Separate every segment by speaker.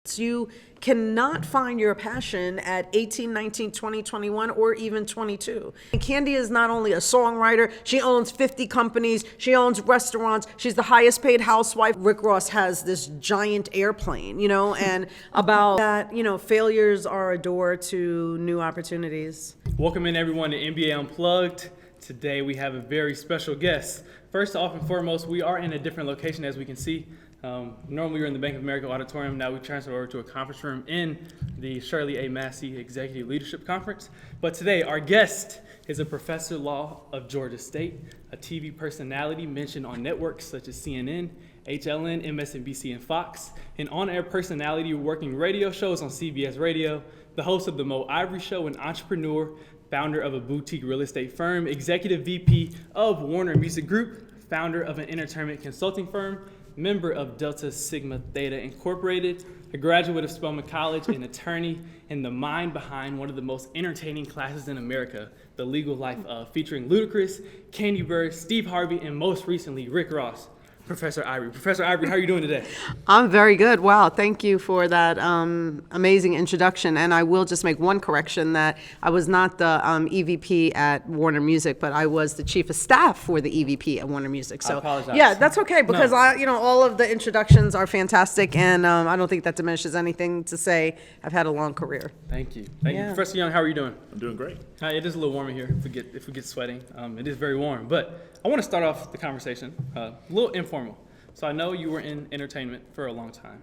Speaker 1: You cannot find your passion at 18, 19, 20, 21, or even 22. And Candy is not only a songwriter, she owns 50 companies, she owns restaurants, she's the highest paid housewife. Rick Ross has this giant airplane, and about that, failures are a door to new opportunities.
Speaker 2: Welcome in everyone to MBA Unplugged. Today we have a very special guest. First off and foremost, we are in a different location as we can see. Normally we're in the Bank of America auditorium. Now we transferred over to a conference room in the Shirley A. Massey Executive Leadership Conference. But today our guest is a professor of law of Georgia State, a TV personality mentioned on networks such as CNN, HLN, MSNBC, and Fox, an on-air personality working radio shows on CBS Radio, the host of the Mo Ivory Show, an entrepreneur, founder of a boutique real estate firm, executive VP of Warner Music Group, founder of an entertainment consulting firm, member of Delta Sigma Theta Incorporated, a graduate of Spelman College, an attorney, and the mind behind one of the most entertaining classes in America, The Legal Life of, featuring Ludacris, Candy Bird, Steve Harvey, and most recently, Rick Ross. Professor Ivory. Professor Ivory, how are you doing today?
Speaker 1: I'm very good. Wow, thank you for that amazing introduction. And I will just make one correction that I was not the EVP at Warner Music, but I was the chief of staff for the EVP at Warner Music. So
Speaker 2: I apologize.
Speaker 1: Yeah, that's okay because all of the introductions are fantastic, and I don't think that diminishes anything to say I've had a long career.
Speaker 2: Thank you. Thank you. Professor Young, how are you doing?
Speaker 3: I'm doing great.
Speaker 2: It is a little warm in here if we get sweating. It is very warm, but I want to start off the conversation a little informal. So I know you were in entertainment for a long time.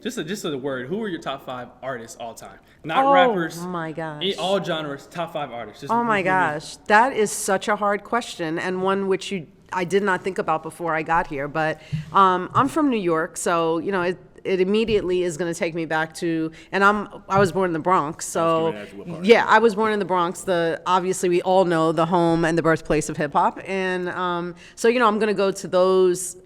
Speaker 2: Just a word. Who are your top 5 artists all time? Not rappers. Oh my gosh. All genres. Top 5 artists.
Speaker 1: Oh my gosh, that is such a hard question, and one which I did not think about before I got here. But I'm from New York, so it immediately is going to take me back to, and I was born in the Bronx, so yeah, I was born in the Bronx. Obviously we all know the home and the birthplace of hip hop, and so I'm going to go to those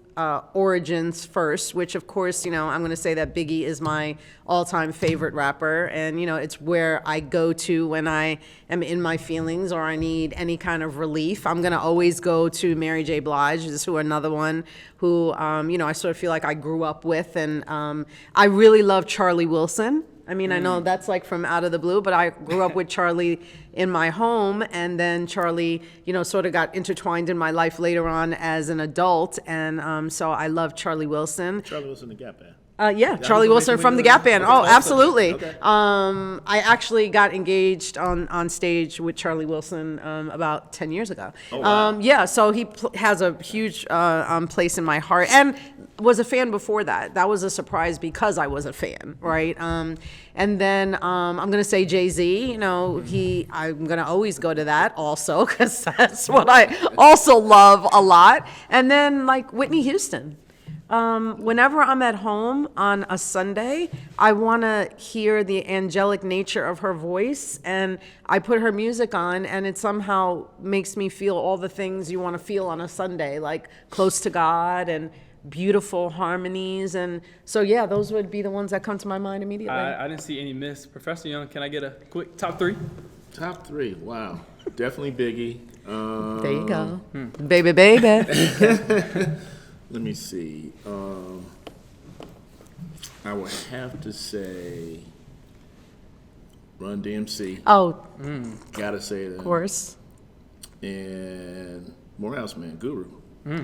Speaker 1: origins first, which of course, I'm going to say that Biggie is my all-time favorite rapper, and it's where I go to when I am in my feelings or I need any kind of relief. I'm going to always go to Mary J. Blige, is another one who I sort of feel like I grew up with, and I really love Charlie Wilson. I mean, I know that's like from out of the blue, but I grew up with Charlie in my home, and then Charlie, sort of got intertwined in my life later on as an adult, and so I love Charlie Wilson.
Speaker 3: Charlie Wilson, the Gap Band.
Speaker 1: Yeah, Charlie Wilson from the Gap Band. Oh, absolutely. Okay. I actually got engaged on stage with Charlie Wilson about 10 years ago. Oh, wow. Yeah, so he has a huge place in my heart, and was a fan before that. That was a surprise because I was a fan, right? And then I'm going to say Jay-Z. I'm going to always go to that also because that's what I also love a lot. And then like Whitney Houston. Whenever I'm at home on a Sunday, I want to hear the angelic nature of her voice, and I put her music on, and it somehow makes me feel all the things you want to feel on a Sunday, like close to God and beautiful harmonies. And so, yeah, those would be the ones that come to my mind immediately.
Speaker 2: I didn't see any miss. Professor Young, can I get a quick top 3?
Speaker 3: Top 3, wow. Definitely Biggie.
Speaker 1: There you go. Baby.
Speaker 3: Let me see. I would have to say Run DMC.
Speaker 1: Oh.
Speaker 3: Gotta say that.
Speaker 1: Of course.
Speaker 3: And Morehouse, man, Guru.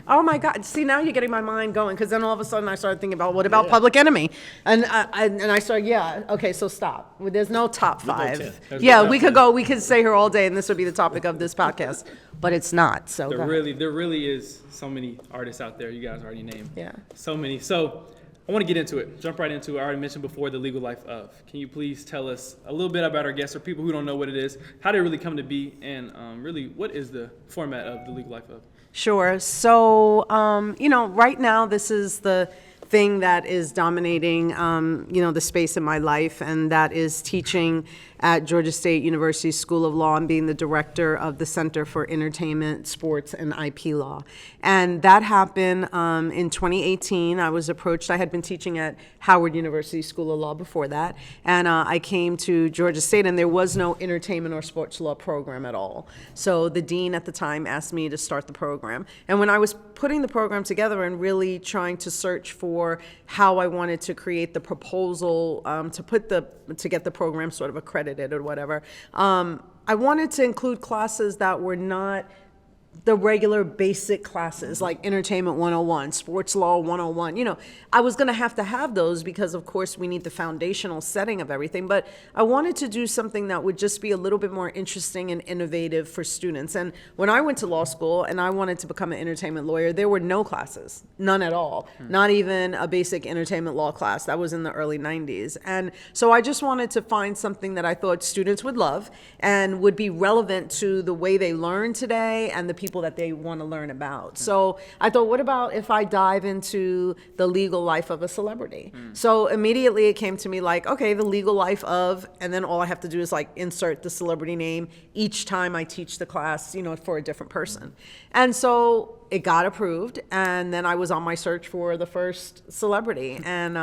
Speaker 1: Oh my God! See, now you're getting my mind going, because then all of a sudden I started thinking about what about Public Enemy, and I started okay, so stop. There's no top 5. Yeah, we could stay here all day, and this would be the topic of this podcast, but it's not. So
Speaker 2: there really is so many artists out there. You guys already named.
Speaker 1: Yeah.
Speaker 2: So many. So I want to get into it. Jump right into it. I already mentioned before the legal life of. Can you please tell us a little bit about our guests, or people who don't know what it is, how did it really come to be, and really what is the format of the legal life of?
Speaker 1: Sure. So, right now this is the thing that is dominating, the space in my life, and that is teaching at Georgia State University School of Law and being the director of the Center for Entertainment, Sports, and IP Law. And that happened in 2018. I was approached. I had been teaching at Howard University School of Law before that, and I came to Georgia State, and there was no entertainment or sports law program at all. So the dean at the time asked me to start the program. And when I was putting the program together and really trying to search for for how I wanted to create the proposal to get the program sort of accredited or whatever. I wanted to include classes that were not the regular basic classes like Entertainment 101, Sports Law 101. You know, I was going to have those because, of course, we need the foundational setting of everything. But I wanted to do something that would just be a little bit more interesting and innovative for students. And when I went to law school and I wanted to become an entertainment lawyer, there were no classes, none at all, not even a basic entertainment law class. That was in the early 90s. And so I just wanted to find something that I thought students would love and would be relevant to the way they learn today and the people that they want to learn about. So I thought, what about if I dive into the legal life of a celebrity? So immediately it came to me like, okay, the legal life of, and then all I have to do is like insert the celebrity name each time I teach the class, you know, for a different person. And so it got approved, and then I was on my search for the first celebrity, and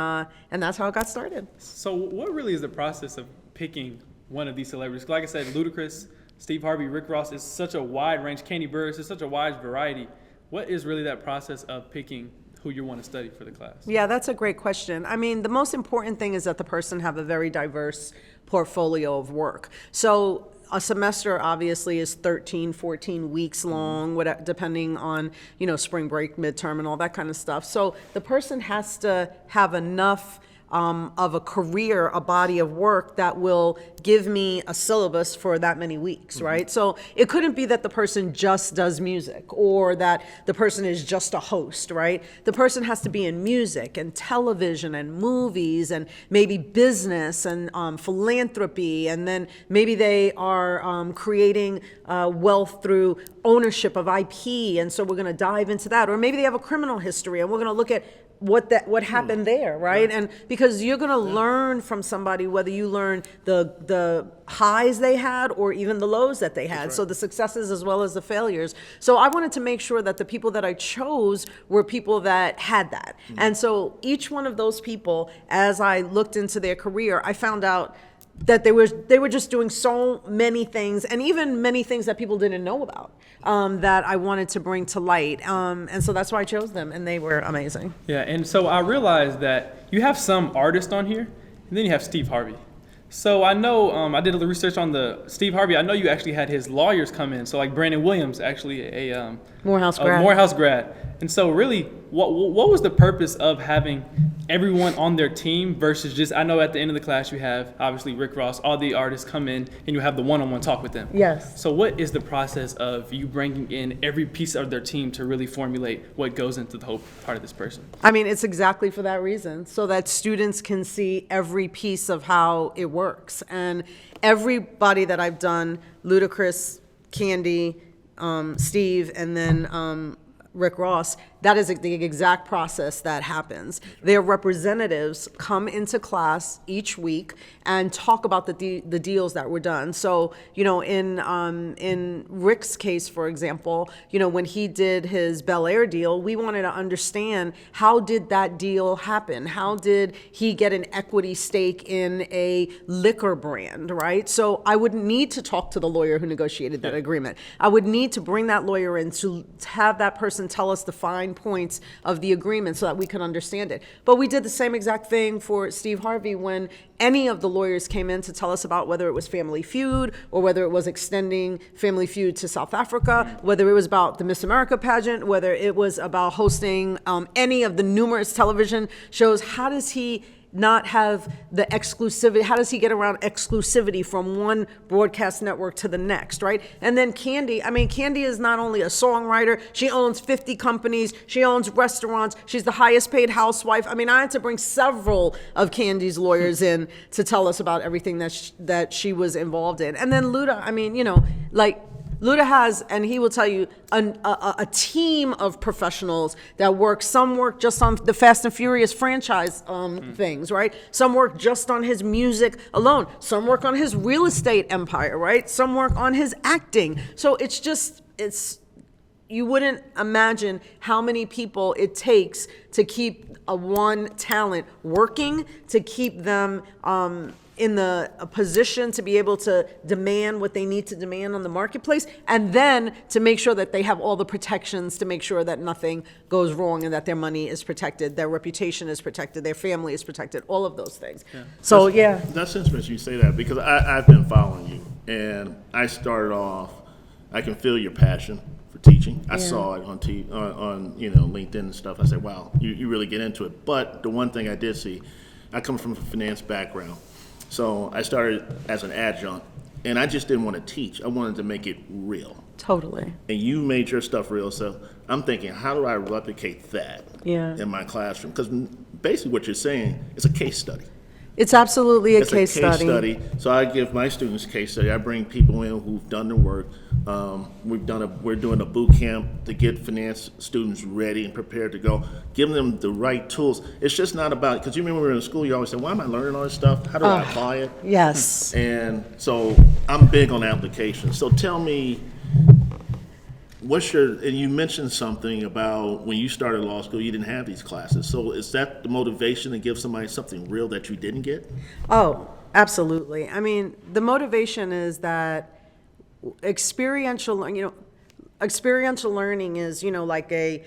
Speaker 1: that's how it got started.
Speaker 2: So what really is the process of picking one of these celebrities? Like I said, Ludacris, Steve Harvey, Rick Ross is such a wide range. Candy Burris is such a wide variety. What is really that process of picking who you want to study for the class?
Speaker 1: Yeah, that's a great question. I mean, the most important thing is that the person have a very diverse portfolio of work. So a semester obviously is 13, 14 weeks long, depending on, you know, spring break, midterm, and all that kind of stuff. So the person has to have enough of a career, a body of work that will give me a syllabus for that many weeks, right? So it couldn't be that the person just does music or that the person is just a host, right? The person has to be in music and television and movies and maybe business and philanthropy, and then maybe they are creating wealth through ownership of IP, and so we're going to dive into that. Or maybe they have a criminal history, and we're going to look at what happened there, right? And because you're going to learn from somebody, whether you learn the highs they had or even the lows that they had, so the successes as well as the failures. So I wanted to make sure that the people that I chose were people that had that. And so each one of those people, as I looked into their career, I found out that they were just doing so many things, and even many things that people didn't know about, that I wanted to bring to light. And so that's why I chose them, and they were amazing.
Speaker 2: Yeah, and so I realized that you have some artists on here, and then you have Steve Harvey. So I know, I did a little research on the Steve Harvey. I know you actually had his lawyers come in. So like Brandon Williams, actually a
Speaker 1: Morehouse grad.
Speaker 2: Morehouse grad. And so really, what was the purpose of having everyone on their team versus just, I know at the end of the class you have obviously Rick Ross, all the artists come in and you have the one-on-one talk with them.
Speaker 1: Yes.
Speaker 2: So what is the process of you bringing in every piece of their team to really formulate what goes into the whole part of this person?
Speaker 1: I mean, it's exactly for that reason, so that students can see every piece of how it works. And everybody that I've done, Ludacris, Candy, Steve, and then Rick Ross, that is the exact process that happens. Their representatives come into class each week and talk about the deals that were done. So, you know, in Rick's case, for example, you know, when he did his Bel Air deal, we wanted to understand, how did that deal happen? How did he get an equity stake in a liquor brand, right? So I would need to talk to the lawyer who negotiated that agreement. I would need to bring that lawyer in to have that person tell us the fine points of the agreement so that we could understand it. But we did the same exact thing for Steve Harvey when any of the lawyers came in to tell us about whether it was Family Feud or whether it was extending Family Feud to South Africa, whether it was about the Miss America pageant, whether it was about hosting any of the numerous television shows. How does he not have the exclusivity? How does he get around exclusivity from one broadcast network to the next, right? And then Candy, I mean, Candy is not only a songwriter, she owns 50 companies, she owns restaurants, she's the highest paid housewife. I mean, I had to bring several of Candy's lawyers in to tell us about everything that she was involved in. And then Luda, I mean, you know, like, Luda has, and he will tell you, a team of professionals that work. Some work just on the Fast and Furious franchise things, right? Some work just on his music alone. Some work on his real estate empire, right? Some work on his acting. So it's you wouldn't imagine how many people it takes to keep one talent working, to keep them in a position to be able to demand what they need to demand on the marketplace, and then to make sure that they have all the protections to make sure that nothing goes wrong and that their money is protected, their reputation is protected, their family is protected, all of those things. So, yeah.
Speaker 3: That's interesting you say that, because I've been following you, and I started off, I can feel your passion for teaching. I saw it on LinkedIn and stuff. I said, wow, you really get into it. But the one thing I did see, I come from a finance background. So I started as an adjunct, and I just didn't want to teach. I wanted to make it real.
Speaker 1: Totally.
Speaker 3: And you made your stuff real, so I'm thinking, how do I replicate that in my classroom? Because basically what you're saying is a case study.
Speaker 1: It's absolutely
Speaker 3: It's
Speaker 1: case
Speaker 3: a case study. So I give my students a case study. I bring people in who've done the work. We're doing a boot camp to get finance students ready and prepared to go, giving them the right tools. It's just not about, because you remember when we were in school, you always say, why am I learning all this stuff? How do I apply it?
Speaker 1: Yes.
Speaker 3: And so I'm big on application. So tell me, and you mentioned something about when you started law school, you didn't have these classes. So is that the motivation to give somebody something real that you didn't get?
Speaker 1: Oh, absolutely. I mean, the motivation is that experiential learning is, like a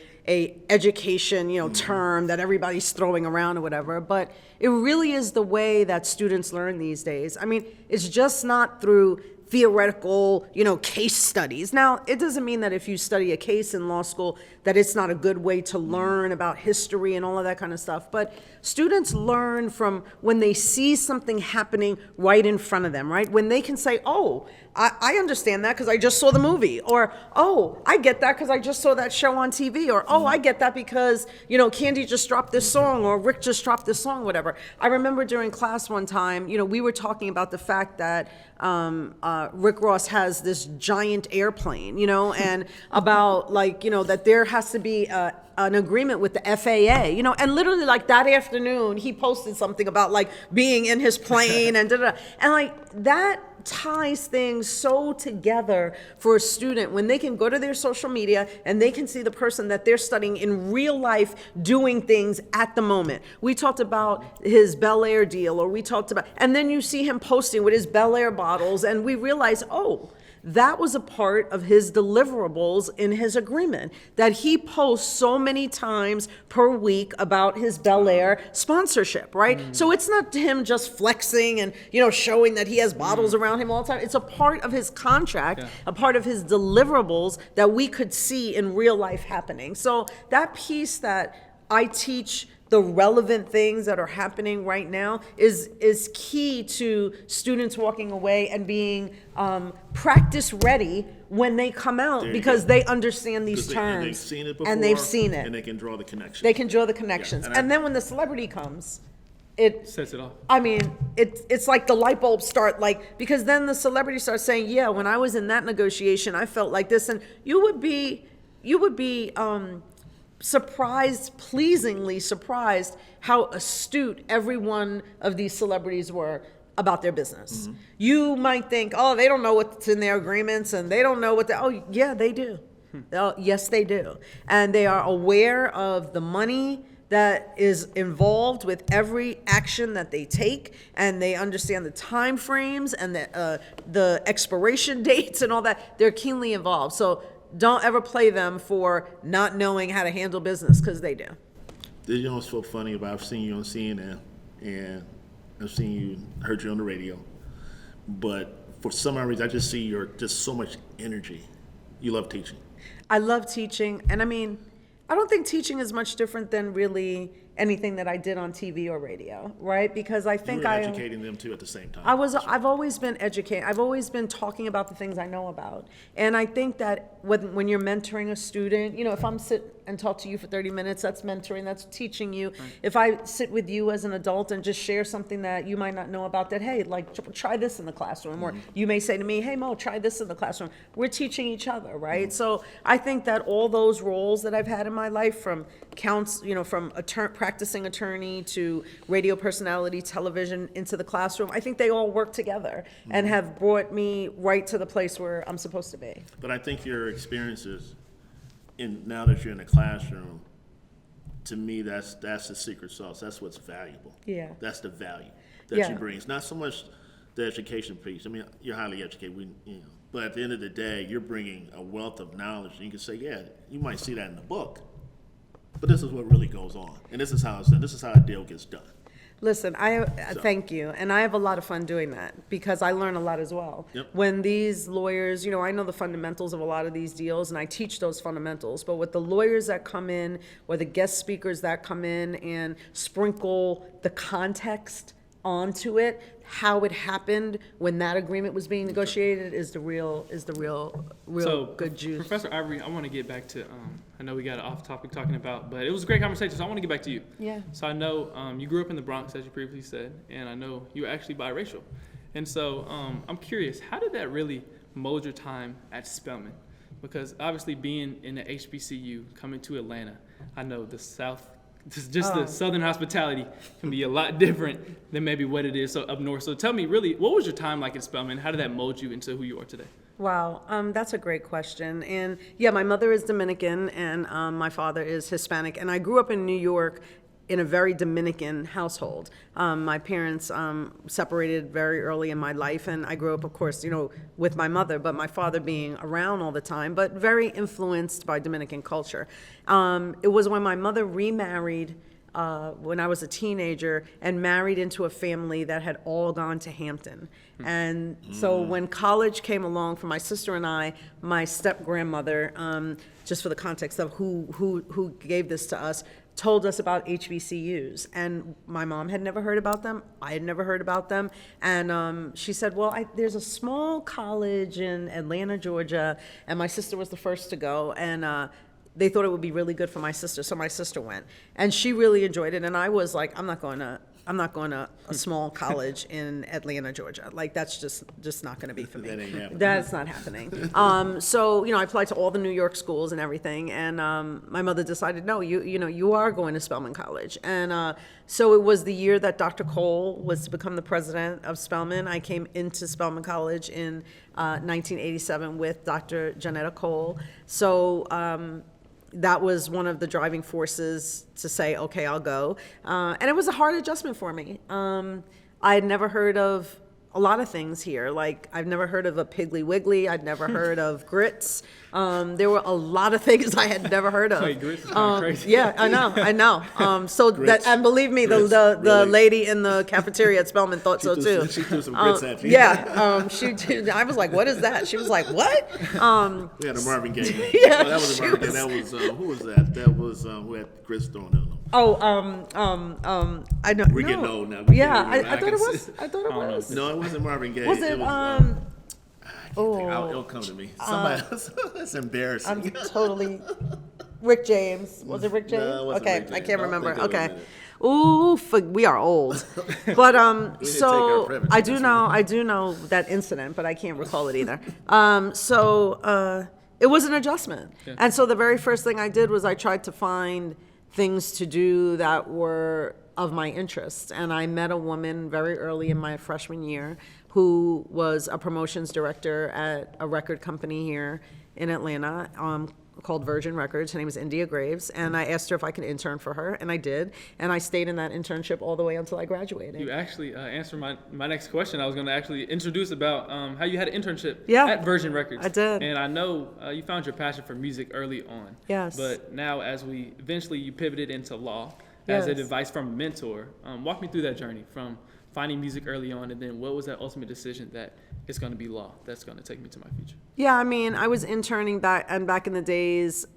Speaker 1: education, term that everybody's throwing around or whatever, but it really is the way that students learn these days. I mean, it's just not through theoretical, case studies. Now, it doesn't mean that if you study a case in law school that it's not a good way to learn about history and all of that kind of stuff. But students learn from when they see something happening right in front of them, right? When they can say, oh, I understand that because I just saw the movie, or, oh, I get that because I just saw that show on TV, or, oh, I get that because, Candy just dropped this song, or Rick just dropped this song, whatever. I remember during class one time, we were talking about the fact that Rick Ross has this giant airplane, and about that there has to be an agreement with the FAA, and literally that afternoon he posted something about being in his plane and and that ties things so together for a student when they can go to their social media and they can see the person that they're studying in real life doing things at the moment. We talked about his Bel Air deal, or we talked about, and then you see him posting with his Bel Air bottles, and we realize, oh, that was a part of his deliverables in his agreement, that he posts so many times per week about his Bel Air sponsorship, right? So it's not him just flexing and, showing that he has bottles around him all the time. It's a part of his contract, a part of his deliverables that we could see in real life happening. So that piece that I teach, the relevant things that are happening right now, is key to students walking away and being practice ready when they come out, because they understand these terms.
Speaker 3: And they've seen it before.
Speaker 1: And they've seen it.
Speaker 3: And they can draw the connection.
Speaker 1: They can draw the connections.
Speaker 3: Yeah,
Speaker 1: and then when the celebrity comes, it
Speaker 2: sets it off.
Speaker 1: I mean, it's like the light bulbs start, because then the celebrity starts saying, yeah, when I was in that negotiation, I felt like this. And you would be surprised, pleasingly surprised, how astute every one of these celebrities were about their business. Mm-hmm. You might think, oh, they don't know what's in their agreements, and they don't know oh, yeah, they do. Oh, yes, they do. And they are aware of the money that is involved with every action that they take, and they understand the time frames and the expiration dates and all that. They're keenly involved. So don't ever play them for not knowing how to handle business, because they do.
Speaker 3: What's so funny about, I've seen you on CNN, and I've heard you on the radio, but for some reason, I just see just so much energy. You love teaching.
Speaker 1: I love teaching, and I don't think teaching is much different than really anything that I did on TV or radio, right? Because I think
Speaker 3: you were educating them too at the same time.
Speaker 1: I've always been educating. I've always been talking about the things I know about. And I think that when you're mentoring a student, if I'm sit and talk to you for 30 minutes, that's mentoring, that's teaching you. Right. If I sit with you as an adult and just share something that you might not know about, that, hey, try this in the classroom. Mm-hmm. Or you may say to me, hey, Mo, try this in the classroom. We're teaching each other, right? Mm-hmm. So I think that all those roles that I've had in my life, from from practicing attorney to radio personality, television, into the classroom, I think they all work together and have brought me right to the place where I'm supposed to be.
Speaker 3: But I think your experiences and now that you're in the classroom, to me, that's the secret sauce. That's what's valuable.
Speaker 1: Yeah.
Speaker 3: That's the value that
Speaker 1: Yeah.
Speaker 3: you bring. It's not so much the education piece. I mean, you're highly educated, but at the end of the day, you're bringing a wealth of knowledge. And you can say, yeah, you might see that in the book, but this is what really goes on, and this is how it's done. This is how a deal gets done.
Speaker 1: Listen, thank you, and I have a lot of fun doing that because I learn a lot as well.
Speaker 3: Yep.
Speaker 1: When these lawyers, I know the fundamentals of a lot of these deals, and I teach those fundamentals, but with the lawyers that come in, or the guest speakers that come in and sprinkle the context onto it, how it happened when that agreement was being negotiated is the real
Speaker 2: So,
Speaker 1: good juice.
Speaker 2: Professor Ivory, I want to get back to, I know we got off topic talking about, but it was a great conversation, so I want to get back to you.
Speaker 1: Yeah.
Speaker 2: So I know you grew up in the Bronx, as you previously said, and I know you were actually biracial. And so I'm curious, how did that really mold your time at Spelman? Because obviously being in the HBCU, coming to Atlanta, I know the South, the Southern hospitality can be a lot different than maybe what it is up north. So tell me, really, what was your time like at Spelman? How did that mold you into who you are today?
Speaker 1: Wow, that's a great question. And yeah, my mother is Dominican and my father is Hispanic. And I grew up in New York in a very Dominican household. My parents separated very early in my life, and I grew up, of course, with my mother, but my father being around all the time, but very influenced by Dominican culture. It was when my mother remarried when I was a teenager and married into a family that had all gone to Hampton. And so when college came along for my sister and I, my step-grandmother, just for the context of who gave this to us, told us about HBCUs. And my mom had never heard about them. I had never heard about them. And she said, well, there's a small college in Atlanta, Georgia, and my sister was the first to go. And they thought it would be really good for my sister, so my sister went. And she really enjoyed it, and I was like, I'm not going to a small college in Atlanta, Georgia. Like, that's just not going to be for me.
Speaker 3: That ain't happening.
Speaker 1: That's not happening. So, I applied to all the New York schools and everything, and my mother decided, no, you are going to Spelman College. And so it was the year that Dr. Cole was to become the president of Spelman. I came into Spelman College in 1987 with Dr. Janetta Cole. So that was one of the driving forces to say, okay, I'll go. And it was a hard adjustment for me. I had never heard of a lot of things here. Like, I've never heard of a Piggly Wiggly. I'd never heard of grits. There were a lot of things I had never heard of.
Speaker 2: Wait, grits is kind of crazy.
Speaker 1: Yeah, I know. So
Speaker 3: Grits.
Speaker 1: and believe me,
Speaker 3: Grits,
Speaker 1: the
Speaker 3: really.
Speaker 1: lady in the cafeteria at Spelman thought so too.
Speaker 3: She threw some grits at you.
Speaker 1: Yeah, she did. I was like, what is that? She was like, what?
Speaker 3: We had a Marvin Gaye.
Speaker 1: Yeah,
Speaker 3: That was a Marvin Gaye. That was, who was that? That was, who had grits thrown in them.
Speaker 1: I know.
Speaker 3: We're getting old now.
Speaker 1: Yeah, I thought it was. I thought it
Speaker 2: don't know.
Speaker 1: was.
Speaker 3: No, it wasn't Marvin Gaye.
Speaker 1: Was it?
Speaker 3: It'll come to me. Somebody else. That's embarrassing.
Speaker 1: I'm totally. Rick James. Was it Rick James?
Speaker 3: No, it wasn't
Speaker 1: Okay,
Speaker 3: Rick James.
Speaker 1: I can't
Speaker 3: I don't
Speaker 1: remember.
Speaker 3: think it was
Speaker 1: Okay.
Speaker 3: it.
Speaker 1: Ooh, we are old. But
Speaker 3: take our
Speaker 1: so
Speaker 3: privileges.
Speaker 1: I do know that incident, but I can't recall it either. It was an adjustment.
Speaker 2: Yeah.
Speaker 1: And so the very first thing I did was I tried to find things to do that were of my interest. And I met a woman very early in my freshman year who was a promotions director at a record company here in Atlanta called Virgin Records. Her name is India Graves. And I asked her if I could intern for her, and I did. And I stayed in that internship all the way until I graduated.
Speaker 2: You actually answered my next question. I was going to actually introduce about how you had an internship
Speaker 1: Yeah,
Speaker 2: at Virgin Records.
Speaker 1: I did.
Speaker 2: And I know you found your passion for music early on.
Speaker 1: Yes.
Speaker 2: But now eventually you pivoted into law as
Speaker 1: Yes.
Speaker 2: advice from a mentor. Walk me through that journey from finding music early on, and then what was that ultimate decision that it's going to be law that's going to take me to my future?
Speaker 1: Yeah, I mean, I was interning back in the days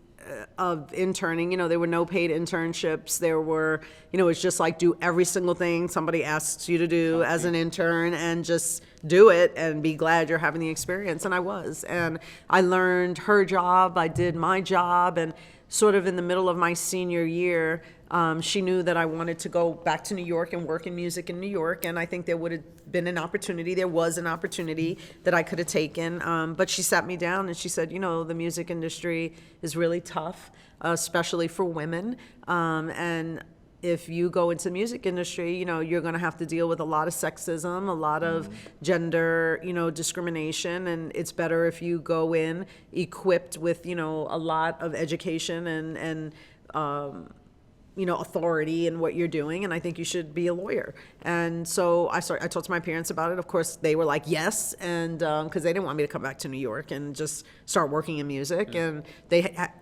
Speaker 1: of interning, there were no paid internships. There were, it's just like do every single thing somebody asks you to do as an intern and just do it and be glad you're having the experience. And I was. And I learned her job, I did my job, and sort of in the middle of my senior year, she knew that I wanted to go back to New York and work in music in New York, and I think there would have been an opportunity. There was an opportunity that I could have taken, but she sat me down and she said, the music industry is really tough, especially for women, and if you go into the music industry, you're going to have to deal with a lot of sexism, a lot of gender, discrimination, and it's better if you go in equipped with, a lot of education and authority in what you're doing, and I think you should be a lawyer. And so I talked to my parents about it. Of course, they were like, yes, and because they didn't want me to come back to New York and just start working in music. And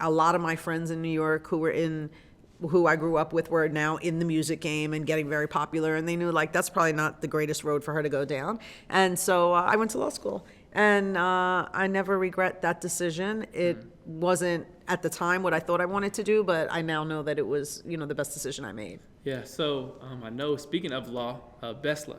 Speaker 1: a lot of my friends in New York who I grew up with were now in the music game and getting very popular, and they knew like that's probably not the greatest road for her to go down. And so I went to law school, and I never regret that decision. It wasn't at the time what I thought I wanted to do, but I now know that it was, the best decision I made.
Speaker 2: Yeah, so I know, speaking of law, BESLA,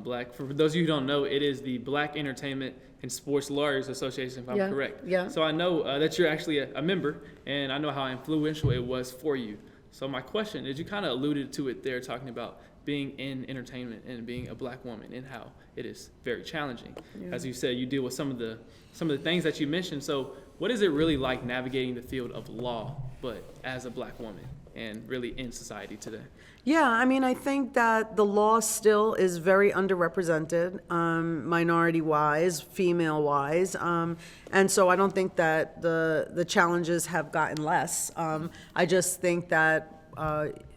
Speaker 2: Black, for those of you who don't know, it is the Black Entertainment and Sports Lawyers Association, if I'm correct.
Speaker 1: Yeah.
Speaker 2: So I know that you're actually a member, and I know how influential it was for you. So my question is, you kind of alluded to it there, talking about being in entertainment and being a Black woman and how it is very challenging. Yeah. As you said, you deal with some of the things that you mentioned. So what is it really like navigating the field of law, but as a Black woman and really in society today?
Speaker 1: Yeah, I mean, I think that the law still is very underrepresented, minority-wise, female-wise, and so I don't think that the challenges have gotten less. I just think that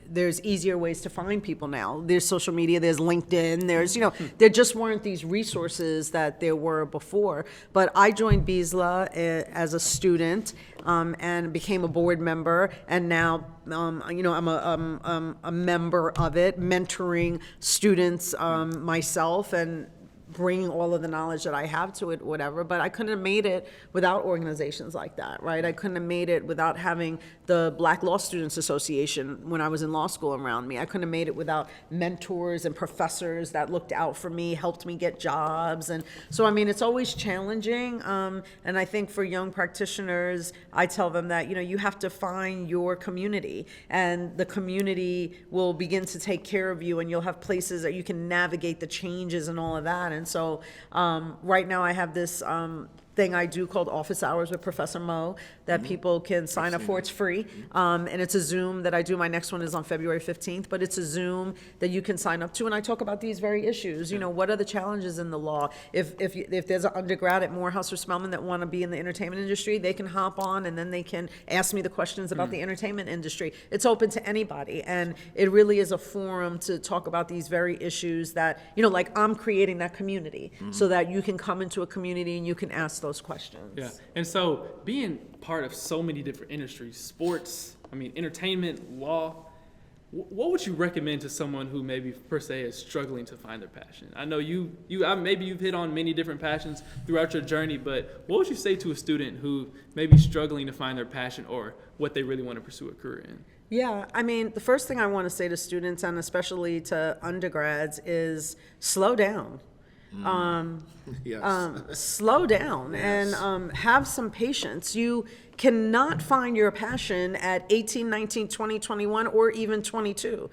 Speaker 1: there's easier ways to find people now. There's social media, there's LinkedIn, there's, there just weren't these resources that there were before. But I joined BESLA as a student and became a board member, and now, I'm a member of it, mentoring students myself and bringing all of the knowledge that I have to it, whatever. But I couldn't have made it without organizations like that, right? I couldn't have made it without having the Black Law Students Association when I was in law school around me. I couldn't have made it without mentors and professors that looked out for me, helped me get jobs. And so, I mean, it's always challenging. And I think for young practitioners, I tell them that, you have to find your community, and the community will begin to take care of you, and you'll have places that you can navigate the changes and all of that. And so right now I have this thing I do called Office Hours with Professor Mo that people can sign up for. It's free. And it's a Zoom that I do. My next one is on February 15th, but it's a Zoom that you can sign up to. And I talk about these very issues. What are the challenges in the law? If there's an undergrad at Morehouse or Spelman that want to be in the entertainment industry, they can hop on and then they can ask me the questions about the entertainment industry. It's open to anybody. And it really is a forum to talk about these very issues that, like I'm creating that community so that you can come into a community and you can ask those questions.
Speaker 2: Yeah, and so being part of so many different industries, sports, entertainment, law, what would you recommend to someone who maybe per se is struggling to find their passion? I know maybe you've hit on many different passions throughout your journey, but what would you say to a student who may be struggling to find their passion or what they really want to pursue a career in?
Speaker 1: Yeah, the first thing I want to say to students, and especially to undergrads, is slow down. Slow down and have some patience. You cannot find your passion at 18, 19, 20, 21, or even 22.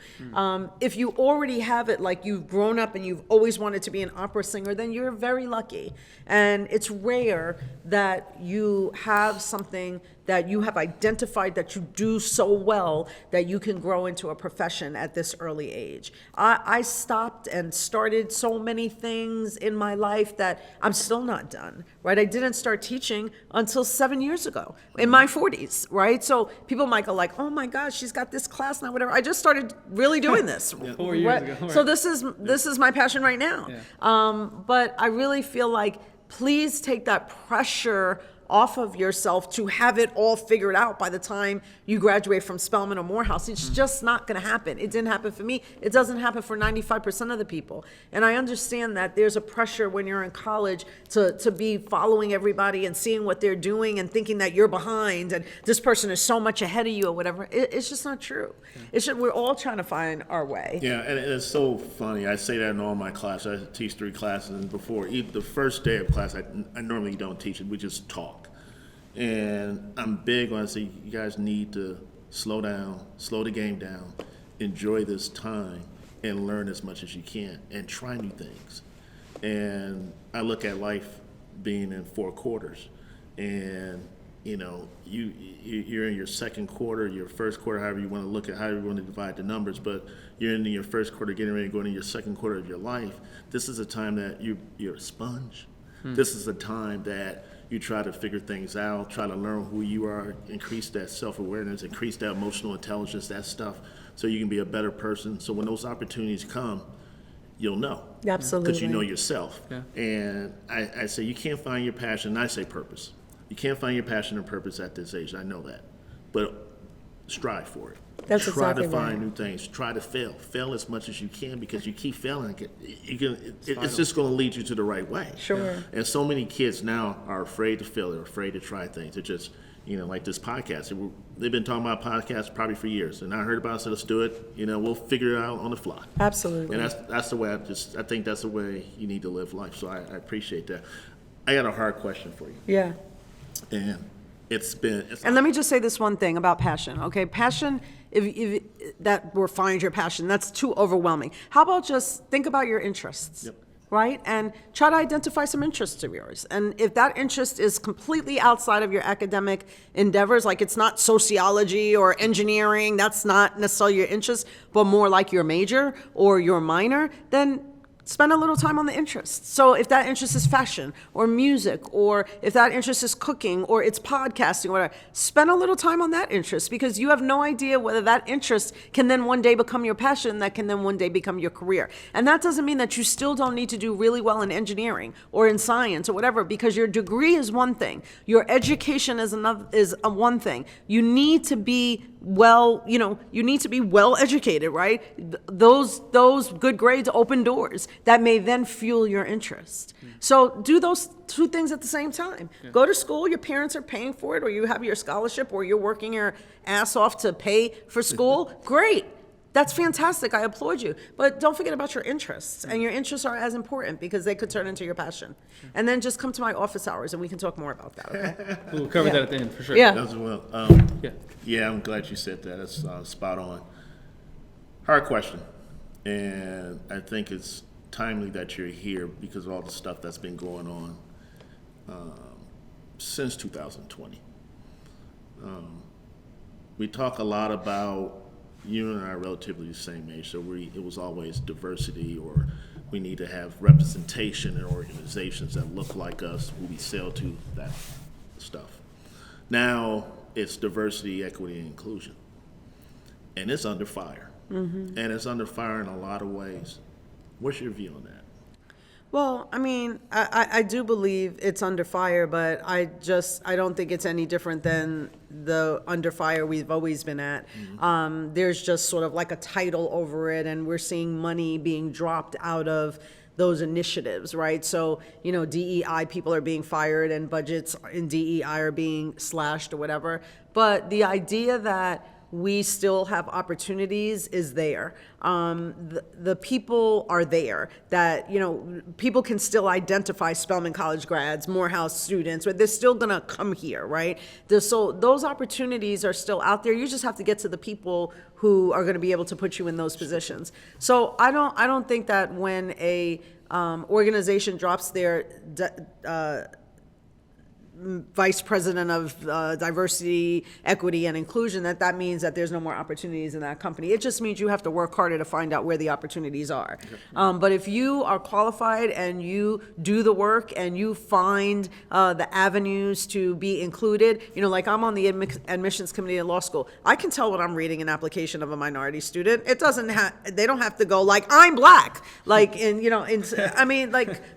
Speaker 1: If you already have it, like you've grown up and you've always wanted to be an opera singer, then you're very lucky. And it's rare that you have something that you have identified that you do so well that you can grow into a profession at this early age. I stopped and started so many things in my life that I'm still not done, right? I didn't start teaching until 7 years ago, in my 40s, right? So people might go like, oh my gosh, she's got this class now, whatever. I just started really doing this.
Speaker 2: 4 years ago. Right.
Speaker 1: So this is my passion right now. Yeah. But I really feel like, please take that pressure off of yourself to have it all figured out by the time you graduate from Spelman or Morehouse. It's just not going to happen. It didn't happen for me. It doesn't happen for 95% of the people. And I understand that there's a pressure when you're in college to be following everybody and seeing what they're doing and thinking that you're behind and this person is so much ahead of you or whatever. It's just not true. We're all trying to find our way.
Speaker 3: Yeah, and it's so funny. I say that in all my classes. I teach 3 classes, and before the first day of class, I normally don't teach it. We just talk. And I'm big on saying you guys need to slow down, slow the game down, enjoy this time, and learn as much as you can, and try new things. And I look at life being in 4 quarters, and you're in your second quarter, your first quarter, however you want to look at, however you want to divide the numbers, but you're in your first quarter, getting ready to go into your second quarter of your life. This is a time that you're a sponge. This is a time that you try to figure things out, try to learn who you are, increase that self-awareness, increase that emotional intelligence, that stuff, so you can be a better person. So when those opportunities come, you'll know.
Speaker 1: Absolutely.
Speaker 3: Because you know yourself.
Speaker 2: Yeah.
Speaker 3: And I say you can't find your passion, and I say purpose. You can't find your passion and purpose at this age. I know that. But strive for it.
Speaker 1: That's
Speaker 3: Try
Speaker 1: exactly
Speaker 3: to find
Speaker 1: right.
Speaker 3: new things. Try to fail. Fail as much as you can, because you keep failing. It's just going to lead you to the right way.
Speaker 1: Sure.
Speaker 3: And so many kids now are afraid to fail. They're afraid to try things. They're just, like this podcast. They've been talking about podcasts probably for years. And I heard about it, so let's do it. We'll figure it out on the fly.
Speaker 1: Absolutely.
Speaker 3: And that's the way I think that's the way you need to live life. So I appreciate that. I got a hard question for you.
Speaker 1: Yeah.
Speaker 3: And
Speaker 1: And let me just say this one thing about passion, okay? Passion, if that or find your passion, that's too overwhelming. How about just think about your interests?
Speaker 3: Yep.
Speaker 1: Right? And try to identify some interests of yours. And if that interest is completely outside of your academic endeavors, like it's not sociology or engineering, that's not necessarily your interest, but more like your major or your minor, then spend a little time on the interests. So if that interest is fashion or music, or if that interest is cooking or it's podcasting or whatever, spend a little time on that interest, because you have no idea whether that interest can then one day become your passion, that can then one day become your career. And that doesn't mean that you still don't need to do really well in engineering or in science or whatever, because your degree is one thing. Your education is one thing. You need to be well educated, right? Those good grades open doors that may then fuel your interest. So do those two things at the same time. Go to school, your parents are paying for it, or you have your scholarship, or you're working your ass off to pay for school. Great. That's fantastic. I applaud you. But don't forget about your interests. And your interests are as important, because they could turn into your passion. And then just come to my office hours and we can talk more about that, okay?
Speaker 2: We'll cover
Speaker 1: Yeah.
Speaker 2: that at the end for sure.
Speaker 1: Yeah.
Speaker 3: as well.
Speaker 2: Yeah.
Speaker 3: Yeah, I'm glad you said that. That's spot on. Hard question. And I think it's timely that you're here because of all the stuff that's been going on since 2020. We talk a lot about, you and I are relatively the same age, so it was always diversity, or we need to have representation in organizations that look like us when we sell to that stuff. Now it's diversity, equity, and inclusion. And it's under fire. And it's under fire in a lot of ways. What's your view on that?
Speaker 1: Well, I mean, I do believe it's under fire, but I don't think it's any different than the under fire we've always been at. There's just sort of like a title over it, and we're seeing money being dropped out of those initiatives, right? So, DEI people are being fired and budgets in DEI are being slashed or whatever. But the idea that we still have opportunities is there. The people are there, that, people can still identify Spelman College grads, Morehouse students, but they're still gonna come here, right? So those opportunities are still out there. You just have to get to the people who are gonna be able to put you in those positions. So I don't think that when a organization drops their vice president of diversity, equity, and inclusion, that means that there's no more opportunities in that company. It just means you have to work harder to find out where the opportunities are. But if you are qualified and you do the work and you find the avenues to be included, like I'm on the admissions committee at law school, I can tell when I'm reading an application of a minority student. It doesn't they don't have to go like, I'm black,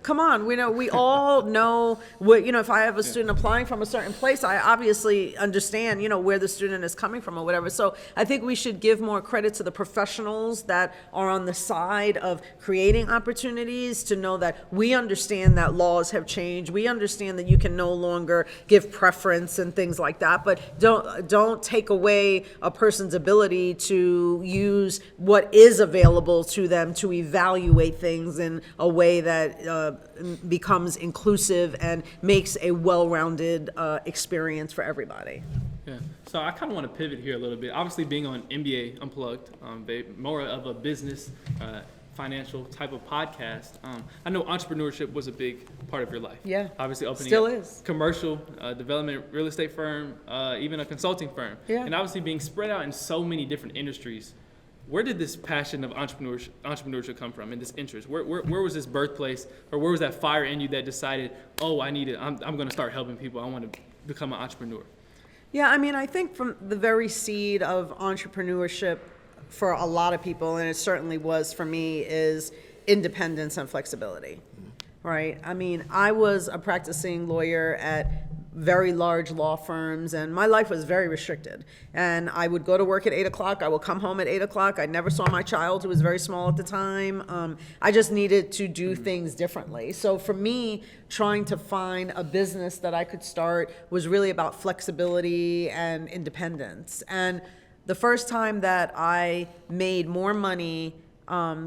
Speaker 1: come on, we all know what, if I have a student applying from a certain place, I obviously understand, where the student is coming from or whatever. So I think we should give more credit to the professionals that are on the side of creating opportunities, to know that we understand that laws have changed. We understand that you can no longer give preference and things like that, but don't take away a person's ability to use what is available to them to evaluate things in a way that becomes inclusive and makes a well-rounded experience for everybody.
Speaker 2: Yeah. So I kind of want to pivot here a little bit. Obviously, being on MBA Unplugged, more of a business financial type of podcast. I know entrepreneurship was a big part of your life.
Speaker 1: Yeah.
Speaker 2: Obviously opening
Speaker 1: Still
Speaker 2: up
Speaker 1: is.
Speaker 2: commercial development real estate firm, even a consulting firm.
Speaker 1: Yeah.
Speaker 2: And obviously being spread out in so many different industries. Where did this passion of entrepreneurship come from and this interest? Where was this birthplace, or where was that fire in you that decided, oh, I'm going to start helping people. I want to become an entrepreneur?
Speaker 1: Yeah, I mean, I think from the very seed of entrepreneurship for a lot of people, and it certainly was for me, is independence and flexibility, right? I mean, I was a practicing lawyer at very large law firms, and my life was very restricted. And I would go to work at 8 o'clock. I would come home at 8 o'clock. I never saw my child, who was very small at the time. I just needed to do things differently. So for me, trying to find a business that I could start was really about flexibility and independence. And the first time that I made more money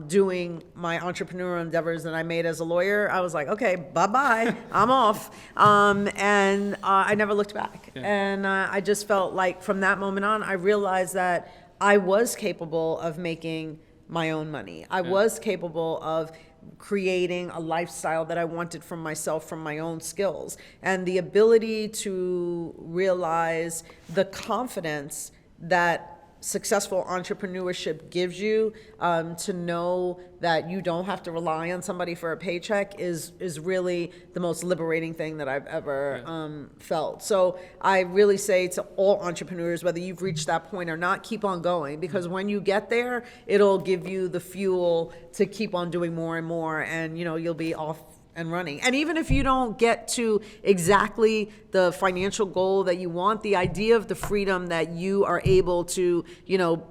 Speaker 1: doing my entrepreneurial endeavors than I made as a lawyer, I was like, okay, bye-bye, I'm off. And I never looked back.
Speaker 2: Yeah.
Speaker 1: And I just felt like from that moment on, I realized that I was capable of making my own money. I was capable of creating a lifestyle that I wanted for myself from my own skills. And the ability to realize the confidence that successful entrepreneurship gives you, to know that you don't have to rely on somebody for a paycheck is really the most liberating thing that I've ever felt. So I really say to all entrepreneurs, whether you've reached that point or not, keep on going, because when you get there, it'll give you the fuel to keep on doing more and more, and you'll be off and running. And even if you don't get to exactly the financial goal that you want, the idea of the freedom that you are able to,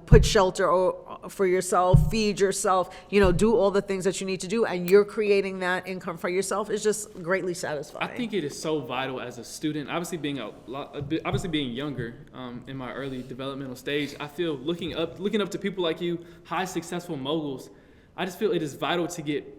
Speaker 1: put shelter for yourself, feed yourself, do all the things that you need to do, and you're creating that income for yourself is just greatly satisfying.
Speaker 2: I think it is so vital as a student, obviously being younger, in my early developmental stage. I feel looking up to people like you, high successful moguls, I just feel it is vital to get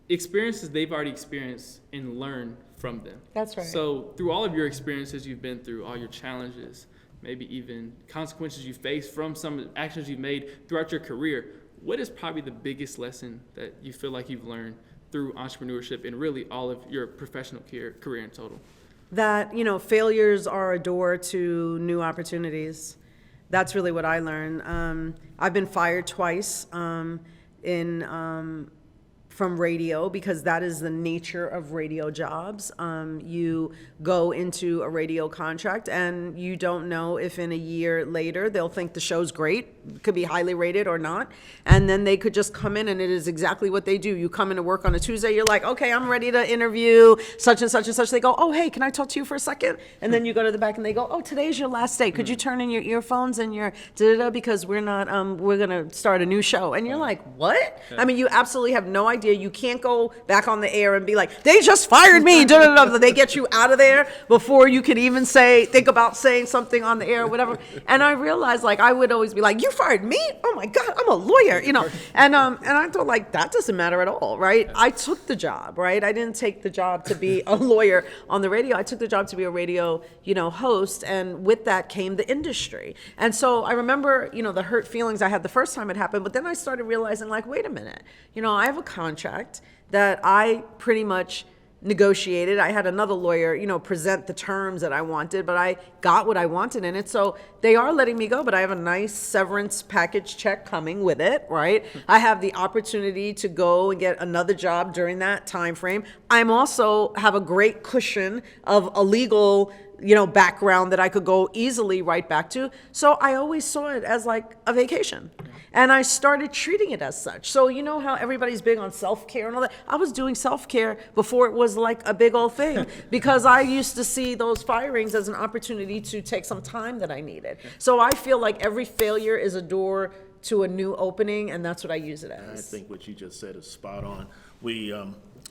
Speaker 2: experiences they've already experienced and learn from them.
Speaker 1: That's right.
Speaker 2: So through all of your experiences you've been through, all your challenges, maybe even consequences you faced from some actions you've made throughout your career, what is probably the biggest lesson that you feel like you've learned through entrepreneurship and really all of your professional career in total?
Speaker 1: That, failures are a door to new opportunities. That's really what I learned. I've been fired twice from radio, because that is the nature of radio jobs. You go into a radio contract and you don't know if in a year later they'll think the show's great, could be highly rated or not, and then they could just come in and it is exactly what they do. You come into work on a Tuesday, you're like, okay, I'm ready to interview such and such and such. They go, oh, hey, can I talk to you for a second? And then you go to the back and they go, oh, today's your last day. Could you turn in your earphones and your da-da-da, because we're gonna start a new show. And you're like, what? I mean, you absolutely have no idea. You can't go back on the air and be like, they just fired me. Da-da-da. They get you out of there before you can even think about saying something on the air or whatever. And I realized, like, I would always be like, you fired me? Oh my God, I'm a lawyer, And I thought, like, that doesn't matter at all, right? I took the job, right? I didn't take the job to be a lawyer on the radio. I took the job to be a radio, host. And with that came the industry. And so I remember, the hurt feelings I had the first time it happened, but then I started realizing, like, wait a minute, I have a contract that I pretty much negotiated. I had another lawyer, present the terms that I wanted, but I got what I wanted in it. So they are letting me go, but I have a nice severance package check coming with it, right? I have the opportunity to go and get another job during that time frame. I'm also have a great cushion of a legal background that I could go easily right back to. So I always saw it as like a vacation. And I started treating it as such. So you know how everybody's big on self-care and all that? I was doing self-care before it was like a big old thing, because I used to see those firings as an opportunity to take some time that I needed. So I feel like every failure is a door to a new opening, and that's what I use it as.
Speaker 3: I think what you just said is spot on.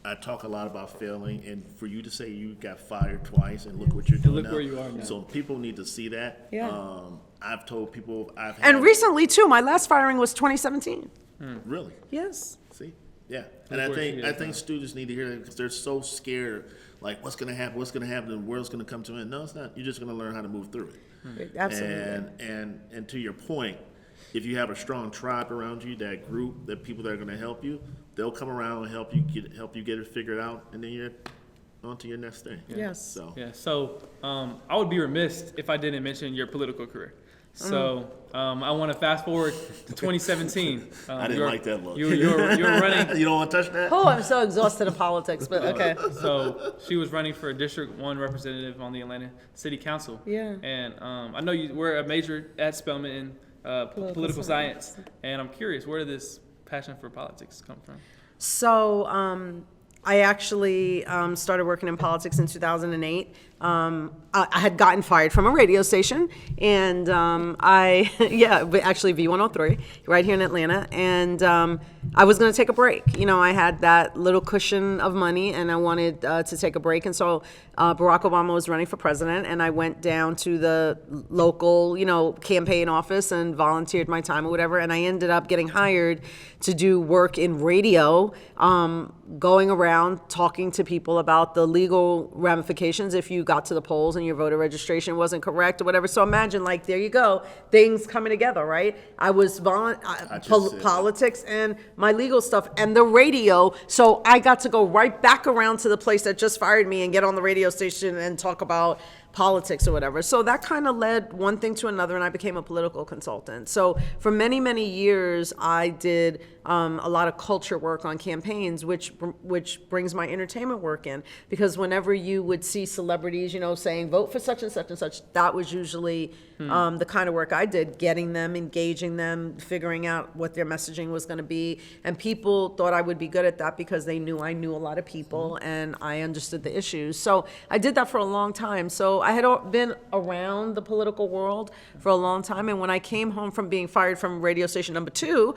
Speaker 3: I talk a lot about failing, and for you to say you got fired twice and look what you're doing
Speaker 2: look
Speaker 3: now.
Speaker 2: where you are now.
Speaker 3: So people need to see that.
Speaker 1: Yeah.
Speaker 3: I've told people
Speaker 1: And recently too, my last firing was 2017.
Speaker 3: Really?
Speaker 1: Yes.
Speaker 3: See? Yeah. And I think students need to hear that, because they're so scared, like, what's going to happen? What's going to happen? The world's going to come to an end. No, it's not. You're just going to learn how to move through it.
Speaker 1: Absolutely.
Speaker 3: And to your point, if you have a strong tribe around you, that group, that people that are going to help you, they'll come around and help you get it figured out, and then you're on to your next thing.
Speaker 1: Yes.
Speaker 3: So
Speaker 2: Yeah, so I would be remiss if I didn't mention your political career. So I want to fast forward to 2017.
Speaker 3: I didn't like that look.
Speaker 2: You were running.
Speaker 3: You don't want to touch that?
Speaker 1: Oh, I'm so exhausted of politics, but okay.
Speaker 2: So she was running for a District 1 representative on the Atlanta City Council.
Speaker 1: Yeah.
Speaker 2: And I know you were a major at Spelman in political science. And I'm curious, where did this passion for politics come from?
Speaker 1: So I actually started working in politics in 2008. I had gotten fired from a radio station, and actually V103, right here in Atlanta, and I was going to take a break. You know, I had that little cushion of money, and I wanted to take a break, and so Barack Obama was running for president, and I went down to the local, campaign office and volunteered my time or whatever, and I ended up getting hired to do work in radio, going around talking to people about the legal ramifications if you got to the polls and your voter registration wasn't correct or whatever. So imagine, like, there you go, things coming together, right? I was politics and my legal stuff and the radio. So I got to go right back around to the place that just fired me and get on the radio station and talk about politics or whatever. So that kind of led one thing to another, and I became a political consultant. So for many, many years, I did a lot of culture work on campaigns, which brings my entertainment work in. Because whenever you would see celebrities, saying vote for such and such and such, that was usually the kind of work I did, getting them, engaging them, figuring out what their messaging was going to be. And people thought I would be good at that because they knew I knew a lot of people and I understood the issues. So I did that for a long time. So I had been around the political world for a long time. And when I came home from being fired from radio station number 2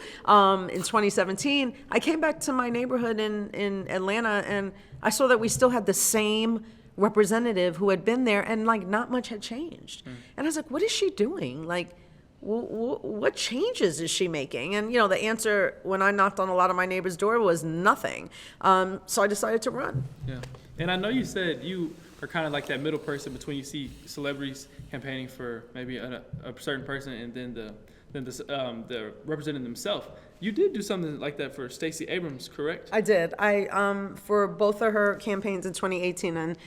Speaker 1: in 2017, I came back to my neighborhood in Atlanta, and I saw that we still had the same representative who had been there, and like not much had changed. And I was like, what is she doing? Like, what changes is she making? And the answer when I knocked on a lot of my neighbors' door was nothing. So I decided to run.
Speaker 2: Yeah, and I know you said you are kind of like that middle person between you see celebrities campaigning for maybe a certain person and then the representative themselves. You did do something like that for Stacey Abrams, correct?
Speaker 1: I did. I for both of her campaigns in 2018 and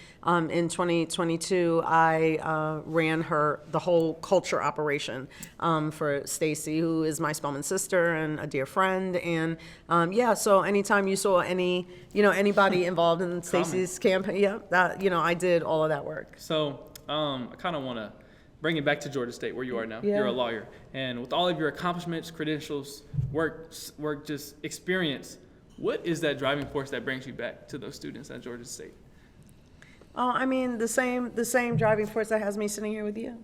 Speaker 1: in 2022, I ran the whole culture operation for Stacey, who is my Spelman sister and a dear friend. And so anytime you saw anybody involved in Stacey's campaign, I did all of that work.
Speaker 2: So I kind of want to bring it back to Georgia State, where you are now.
Speaker 1: Yeah.
Speaker 2: You're a lawyer. And with all of your accomplishments, credentials, work just experience, what is that driving force that brings you back to those students at Georgia State?
Speaker 1: Oh, I mean, the same driving force that has me sitting here with you.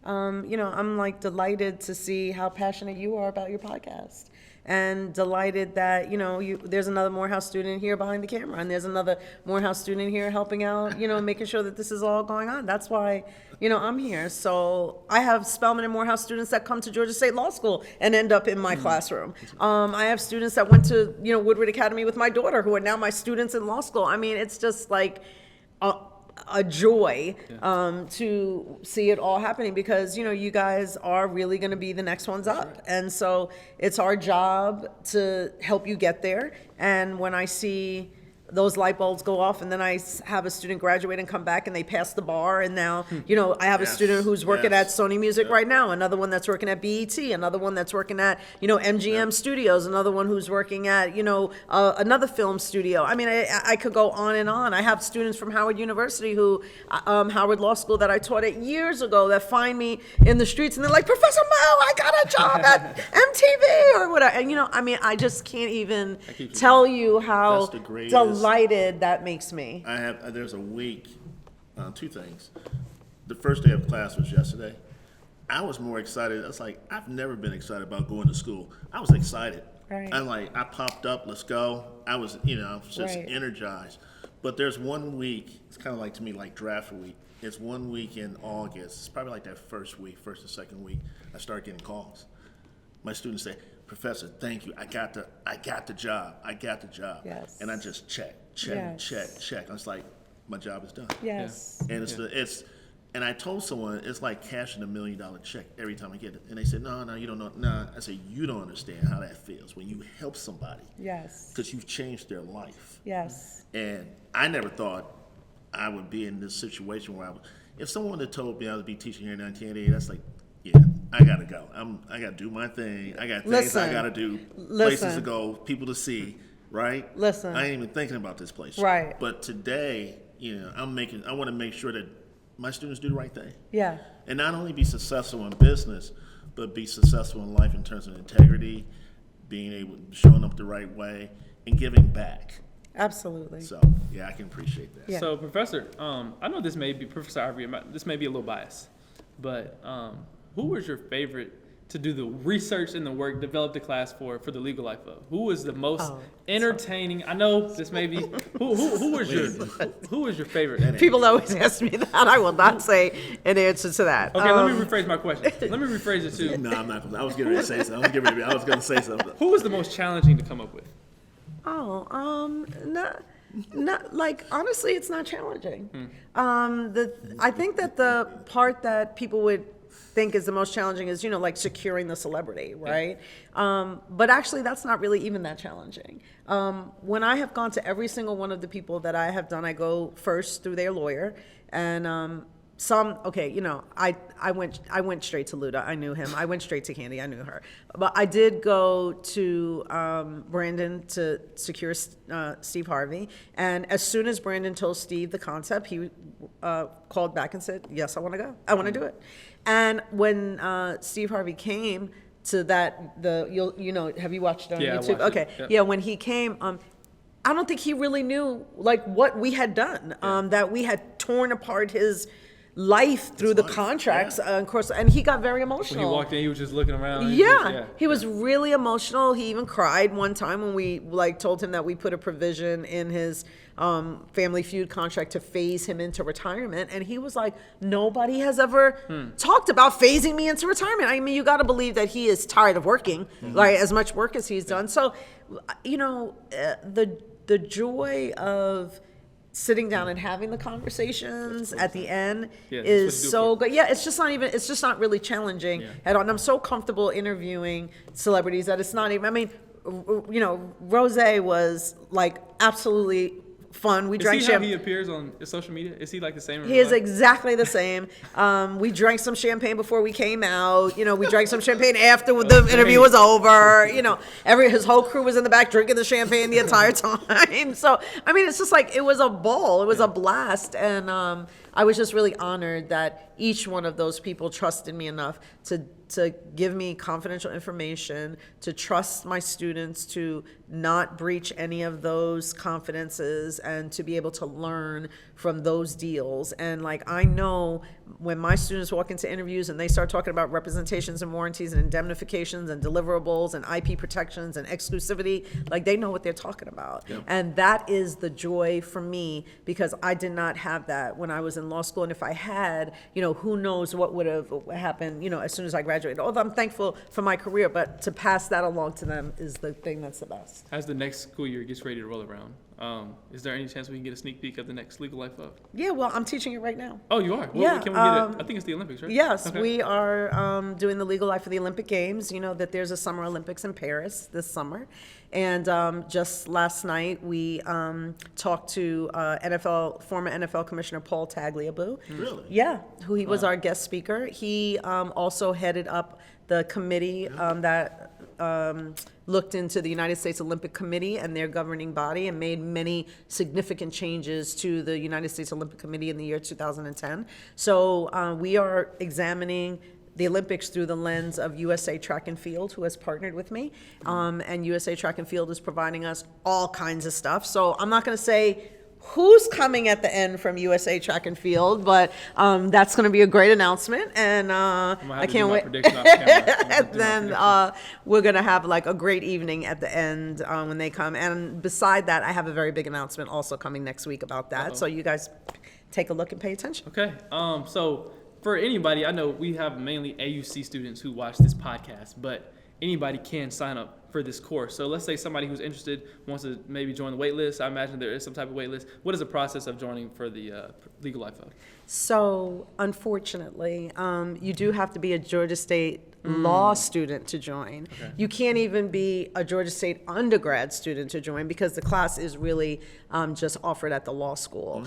Speaker 1: I'm like delighted to see how passionate you are about your podcast. And delighted that, there's another Morehouse student here behind the camera, and there's another Morehouse student here helping out, making sure that this is all going on. That's why, I'm here. So I have Spelman and Morehouse students that come to Georgia State Law School and end up in my classroom. I have students that went to, Woodward Academy with my daughter who are now my students in law school. I mean, it's just like a joy to see it all happening because, you guys are really going to be the next ones up. Right. And so it's our job to help you get there. And when I see those light bulbs go off, and then I have a student graduate and come back and they pass the bar, and now, I have a student who's working at Sony Music right now, another one that's working at BET, another one that's working at, MGM Studios, another one who's working at, another film studio. I mean, I could go on and on. I have students from Howard University Howard Law School that I taught at years ago that find me in the streets and they're like, Professor Mo, I got a job at MTV or whatever. And, I just can't even tell you how delighted that makes me.
Speaker 3: There's a week, 2 things. The first day of class was yesterday. I was more excited. I was like, I've never been excited about going to school. I was excited.
Speaker 1: Right.
Speaker 3: I popped up, let's go. I was just energized. But there's 1 week, it's kind of like to me like draft week. It's 1 week in August. It's probably like that first and second week, I start getting calls. My students say, Professor, thank you. I got the job.
Speaker 1: Yes.
Speaker 3: And I just check. I was like, my job is done.
Speaker 1: Yes.
Speaker 3: And And I told someone it's like cashing $1 million check every time I get it. And they said, no, you don't know. No, I said, you don't understand how that feels when you help somebody.
Speaker 1: Yes.
Speaker 3: Because you've changed their life.
Speaker 1: Yes.
Speaker 3: And I never thought I would be in this situation where if someone had told me I would be teaching here in 1988, that's like, yeah, I gotta go. I gotta do my thing. I got things I gotta do, places to go, people to see, right?
Speaker 1: Listen.
Speaker 3: I ain't even thinking about this place.
Speaker 1: Right.
Speaker 3: But today, I want to make sure that my students do the right thing.
Speaker 1: Yeah.
Speaker 3: And not only be successful in business, but be successful in life in terms of integrity, showing up the right way, and giving back.
Speaker 1: Absolutely.
Speaker 3: So, yeah, I can appreciate that.
Speaker 1: Yeah.
Speaker 2: So, Professor, I know this may be, Professor Ivory, this may be a little biased, but who was your favorite to do the research and the work, develop the class for the legal life of? Who was the most entertaining? I know this may be, who was your favorite?
Speaker 1: People always ask me that. I will not say an answer to that.
Speaker 2: Okay, let me rephrase my question. Let me rephrase it too.
Speaker 3: No, I'm not going to. I was getting ready to say something. I was going to say something.
Speaker 2: Who was the most challenging to come up with?
Speaker 1: Not like, honestly, it's not challenging. I think that the part that people would think is the most challenging is, like securing the celebrity, right? But actually, that's not really even that challenging. When I have gone to every single one of the people that I have done, I go first through their lawyer, and I went straight to Luda. I knew him. I went straight to Candy. I knew her. But I did go to Brandon to secure Steve Harvey. And as soon as Brandon told Steve the concept, he called back and said, yes, I want to go. I want to do it. And when Steve Harvey came to that, have you watched it on YouTube?
Speaker 2: I watched
Speaker 1: Okay.
Speaker 2: it. Yep.
Speaker 1: Yeah, when he came, I don't think he really knew like what we had done, that we had torn apart his life through the contracts, of course, and he got very emotional.
Speaker 2: When he walked in, he was just looking around.
Speaker 1: He was really emotional. He even cried one time when we told him that we put a provision in his Family Feud contract to phase him into retirement, and he was like, nobody has ever talked about phasing me into retirement. I mean, you got to believe that he is tired of working, like as much work as he's done. So, the joy of sitting down and having the conversations at the end is so good. Yeah, it's just not really challenging at all. And I'm so comfortable interviewing celebrities that it's not even, I mean, Rose was like absolutely fun. We drank
Speaker 2: champagne. How he appears on social media? Is he like the same?
Speaker 1: He is exactly the same. We drank some champagne before we came out. We drank some champagne after the interview was over. His whole crew was in the back drinking the champagne the entire time. So, I mean, it's just like, it was a ball. It was a blast. And I was just really honored that each one of those people trusted me enough to give me confidential information, to trust my students to not breach any of those confidences, and to be able to learn from those deals. And like, I know when my students walk into interviews and they start talking about representations and warranties and indemnifications and deliverables and IP protections and exclusivity, like they know what they're talking about. Yep. And that is the joy for me, because I did not have that when I was in law school. And if I had, who knows what would have happened, as soon as I graduated. Although I'm thankful for my career, but to pass that along to them is the thing that's the best.
Speaker 2: As the next school year gets ready to roll around, is there any chance we can get a sneak peek of the next Legal Life Of?
Speaker 1: Yeah, well, I'm teaching it right now.
Speaker 2: Oh, you are? Well, can we get it? I think it's the Olympics, right?
Speaker 1: Yes,
Speaker 2: okay.
Speaker 1: We are doing the Legal Life of the Olympic Games. You know that there's a Summer Olympics in Paris this summer. And just last night, we talked to former NFL Commissioner Paul Tagliabue.
Speaker 3: Really?
Speaker 1: Yeah, who he was our guest speaker. He also headed up the committee that looked into the United States Olympic Committee and their governing body, and made many significant changes to the United States Olympic Committee in the year 2010. So we are examining the Olympics through the lens of USA Track and Field, who has partnered with me. And USA Track and Field is providing us all kinds of stuff. So I'm not going to say who's coming at the end from USA Track and Field, but that's going to be a great announcement, and I can't wait. And then we're going to have like a great evening at the end when they come. And beside that, I have a very big announcement also coming next week about that. So you guys take a look and pay attention.
Speaker 2: Okay. So for anybody, I know we have mainly AUC students who watch this podcast, but anybody can sign up for this course. So let's say somebody who's interested wants to maybe join the wait list. I imagine there is some type of wait list. What is the process of joining for the Legal Life Hub?
Speaker 1: So unfortunately, you do have to be a Georgia State law student to join.
Speaker 2: Okay.
Speaker 1: You can't even be a Georgia State undergrad student to join because the class is really just offered at the law school.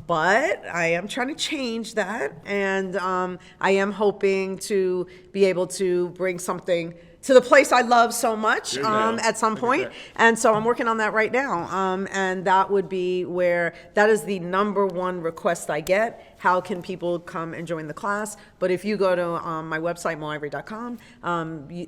Speaker 1: But I am trying to change that, and I am hoping to be able to bring something to the place I love so much at some point. And so I'm working on that right now. And that would be where, that is the number one request I get. How can people come and join the class? But if you go to my website, moivory.com,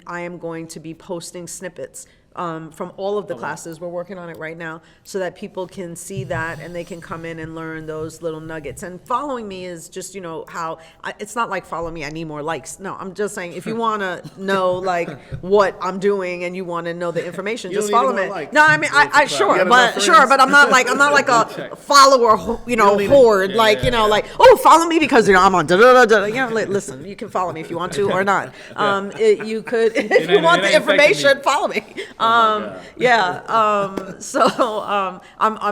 Speaker 1: I am going to be posting snippets from all of the classes. We're working on it right now so that people can see that and they can come in and learn those little nuggets. And following me is just, how, it's not like follow me, I need more likes. No, I'm just saying if you want to know like what I'm doing and you want to know the information, just follow me. No, I mean, I sure, but I'm not like a follower, horde, like, like, oh, follow me because, I'm on listen, you can follow me if you want to or not. You could, if you want the information, follow me. I'm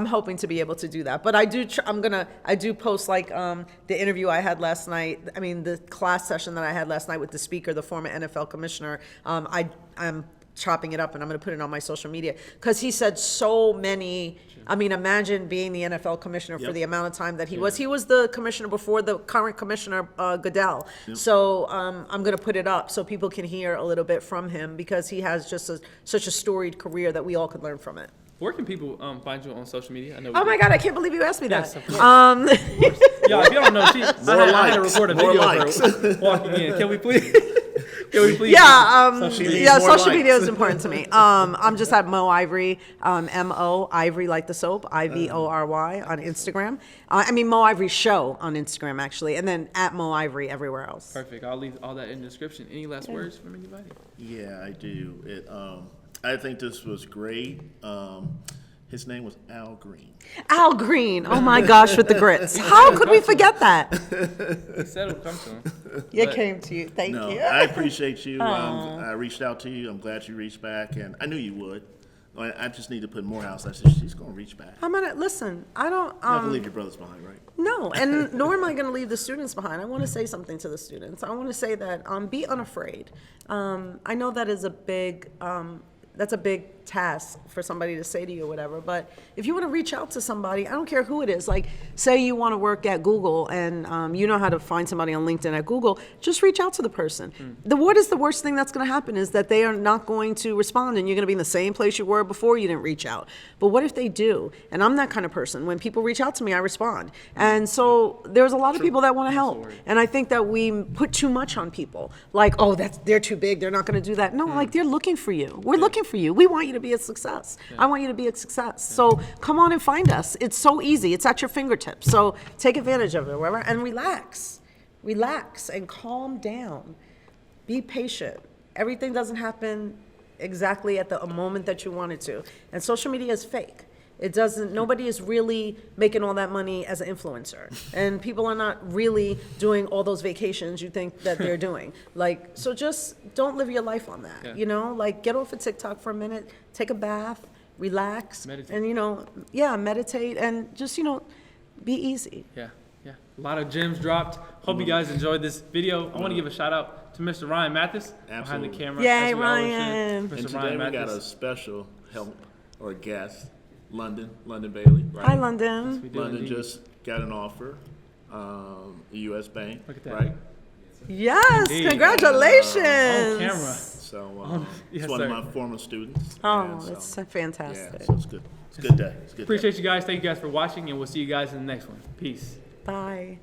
Speaker 1: hoping to be able to do that, but I do post like the interview I had last night. I mean, the class session that I had last night with the speaker, the former NFL commissioner. I'm chopping it up and I'm going to put it on my social media because he said so many. I mean, imagine being the NFL commissioner for the amount of time that he was. He was the commissioner before the current commissioner, Goodell. So I'm going to put it up so people can hear a little bit from him because he has just such a storied career that we all could learn from it.
Speaker 2: Where can people find you on social media? I know.
Speaker 1: Oh my God, I can't believe you asked me that.
Speaker 2: Yes, of course. Yeah, if you don't know, I had to record a video of her walking in. Can we please?
Speaker 1: Social media is important to me. I'm just at Mo Ivory, M-O, Ivory like the soap, I-V-O-R-Y on Instagram. Mo Ivory Show on Instagram, actually, and then at Mo Ivory everywhere else.
Speaker 2: Perfect. I'll leave all that in the description. Any last words from anybody?
Speaker 3: Yeah, I do. I think this was great. His name was Al Green.
Speaker 1: Al Green. Oh my gosh, with the grits. How could we forget that?
Speaker 2: He said it would come to him.
Speaker 1: It came to you. Thank you.
Speaker 3: I appreciate you. I reached out to you. I'm glad you reached back, and I knew you would. I just need to put Morehouse. I said she's going to reach back.
Speaker 1: I'm gonna listen. I don't.
Speaker 3: You're not going to leave your brothers behind, right?
Speaker 1: No, and nor am I going to leave the students behind. I want to say something to the students. I want to say that be unafraid. I know that is a big. That's a big task for somebody to say to you or whatever, but if you want to reach out to somebody, I don't care who it is, like say you want to work at Google and you know how to find somebody on LinkedIn at Google, just reach out to the person. What is the worst thing that's going to happen is that they are not going to respond and you're going to be in the same place you were before you didn't reach out. But what if they do? And I'm that kind of person. When people reach out to me, I respond. And so there's a lot of people that want to help. And I think that we put too much on people. Like, oh, they're too big, they're not going to do that. No, like they're looking for you. We're looking for you. We want you to be a success. I want you to be a success. So come on and find us. It's so easy. It's at your fingertips. So take advantage of it, whatever, and relax. Relax and calm down. Be patient. Everything doesn't happen exactly at the moment that you want it to. And social media is fake. It doesn't, nobody is really making all that money as an influencer. And people are not really doing all those vacations you think that they're doing. Like, so just don't live your life on that, like get off of TikTok for a minute, take a bath, relax,
Speaker 2: meditate.
Speaker 1: And meditate and just, be easy.
Speaker 2: Yeah. A lot of gems dropped. Hope you guys enjoyed this video. I want to give a shout out to Mr. Ryan Mathis behind the camera.
Speaker 1: Yay, Ryan.
Speaker 3: And today we got a special help or guest. London Bailey. Right?
Speaker 1: Hi, London.
Speaker 3: London just got an offer, a U.S. bank,
Speaker 2: Look at that.
Speaker 3: right?
Speaker 1: Yes,
Speaker 2: Indeed.
Speaker 1: congratulations.
Speaker 2: On camera.
Speaker 3: So
Speaker 2: yes,
Speaker 3: it's one
Speaker 2: sir.
Speaker 3: of my former students.
Speaker 1: Oh,
Speaker 3: and
Speaker 1: that's fantastic.
Speaker 3: Yeah, so it's good. It's a good day. It's a good
Speaker 2: Appreciate
Speaker 3: day.
Speaker 2: you guys. Thank you guys for watching, and we'll see you guys in the next one. Peace.
Speaker 1: Bye.